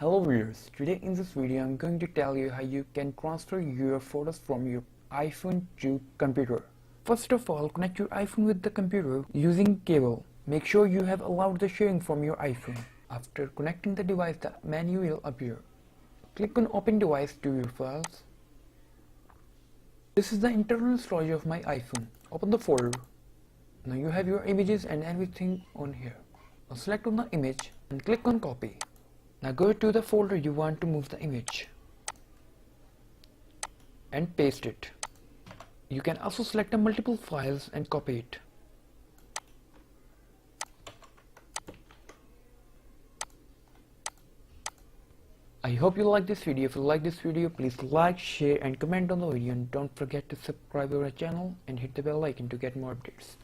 Hello viewers, today in this video I'm going to tell you how you can transfer your photos from your iPhone to computer. First of all, connect your iPhone with the computer using cable. Make sure you have allowed the sharing from your iPhone. After connecting the device, the menu will appear. Click on Open Device to your files. This is the internal storage of my iPhone. Open the folder. Now you have your images and everything on here. Now select on the image and click on Copy. Now go to the folder you want to move the image and paste it. You can also select the multiple files and copy it. I hope you like this video. If you like this video, please like, share and comment on the video, and don't forget to subscribe to our channel and hit the bell icon to get more updates.